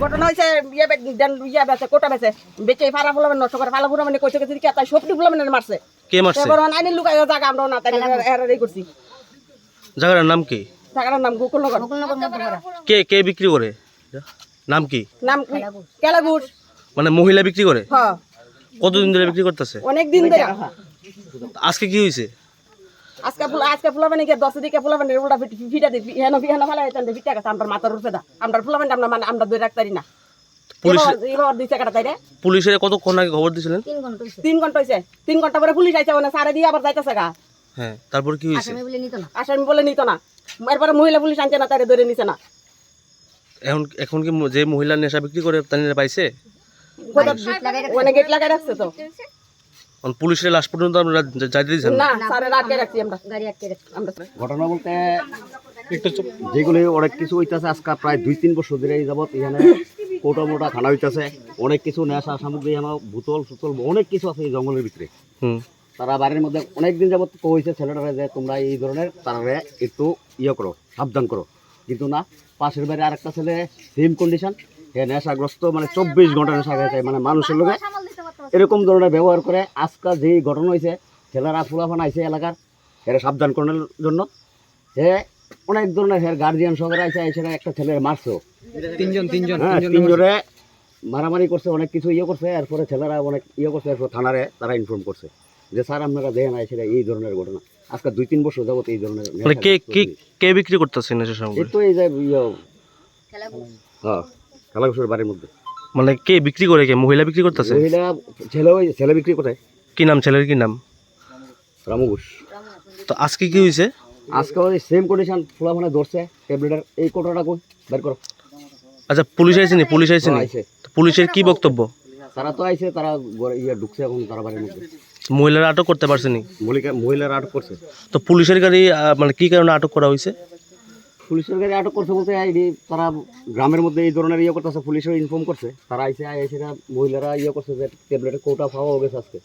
ঘটনা হয়েছে ইয়ে বেছে কোটা বেছে বেঁচে ফালা ফুলা নষ্ট করে ফালা ফুলা মানে কইছে কি তাই সবটি ফুলা মানে মারছে। কে মারছে? আইনের লুকাই জায়গা আমরা না তাই এরাই করছি। জায়গাটার নাম কি? জায়গাটার নাম গোকুলনগর। কে কে বিক্রি করে? নাম কি? নাম কেলাগুড়। মানে মহিলা বিক্রি করে? হ্যাঁ। কতদিন ধরে বিক্রি করতেছে? অনেক দিন ধরে। আজকে কি হয়েছে? আজকে ফুলা মানে কি 10 দিকে ফুলা মানে উল্টা ফিটা দি হেন ফিহানা ফালা এতন ফিটা গেছে আমরা মাথার উপরে দা আমরা ফুলা মানে আমরা ধরে রাখতারি না। পুলিশ এবার দিছে কাটা তাইরে। পুলিশের কতক্ষণ আগে খবর দিছিলেন? 3 ঘন্টা হইছে। 3 ঘন্টা পরে পুলিশ আইছে মানে সারে দিয়ে আবার যাইতাছে গা। হ্যাঁ, তারপর কি হয়েছে? আসামি বলে নিত না। এরপরে মহিলা পুলিশ আনছে না তারে ধরে নিছে না। এখন কি যে মহিলা নেশা বিক্রি করে তারা পাইছে? মানে গেট লাগাই রাখছে তো। পুলিশের লাশ পর্যন্ত আমরা যাইতে দিয়েছেন না সারে আটকে রাখছি আমরা গাড়ি আটকে রাখছি আমরা। ঘটনা বলতে যেগুলি অনেক কিছু হইতেছে আজকে প্রায় 2-3 বছর ধরে যাবত এখানে কোটা মোটা খানা হইতেছে অনেক কিছু নেশা সামগ্রী আমার বোতল সুতল অনেক কিছু আছে এই জঙ্গলের ভিতরে। তারা বাড়ির মধ্যে অনেকদিন যাবত কইছে ছেলেটারা যে তোমরা এই ধরনের তারা একটু ইয়ে করো সাবধান করো, কিন্তু না পাশের বাড়ি আরেকটা ছেলে সেম কন্ডিশন নেশাগ্রস্ত মানে 24 ঘন্টা নেশা খেয়েছে মানে মানুষের লোকে এরকম ধরনের ব্যবহার করে। আজকে যেই ঘটনা হয়েছে ছেলেরা ফুলাফান আইছে এলাকার এরা সাবধান করার জন্য হে অনেক ধরনের হের গার্জিয়ান সহকারে আইছে এসে একটা ছেলের মারছো তিনজনে মারামারি করছে অনেক কিছু ইয়ে করছে। এরপরে ছেলেরা অনেক ইয়ে করছে এরপর থানারে তারা ইনফর্ম করছে যে স্যার আপনারা দেখেন আইসে এই ধরনের ঘটনা আজকে 2-3 বছর যাবত এই ধরনের কে বিক্রি করতেছে নেশা সামগ্রী? তো এই যে হ্যাঁ খেলাঘুষের বাড়ির মধ্যে মানে কে বিক্রি করে? কে মহিলা বিক্রি করতেছে? মহিলা ছেলে বিক্রি করে। কি নাম ছেলের? কি নাম? রামু ঘোষ। তো আজকে কি হয়েছে? আজকে ওই সেম কন্ডিশন ফুলাফানে ধরছে ট্যাবলেটের এই কোটাটা কই বের করো। আচ্ছা পুলিশ আইসেনি? পুলিশ আইসেনি? পুলিশের কি বক্তব্য? তারা তো আইছে তারা ইয়ে ঢুকছে এখন তারা বাড়ির মধ্যে। মহিলারা আটক করতে পারছেনি? মহিলারা আটক করছে। তো পুলিশের গাড়ি মানে কি কারণে আটক করা হয়েছে? পুলিশের গাড়ি আটক করছে বলতে তারা গ্রামের মধ্যে এই ধরনের ইয়ে করতেছে পুলিশের ইনফর্ম করছে তারা আইসে মহিলারা ইয়ে করছে যে ট্যাবলেটের কোটা পাওয়া গেছে আজকে।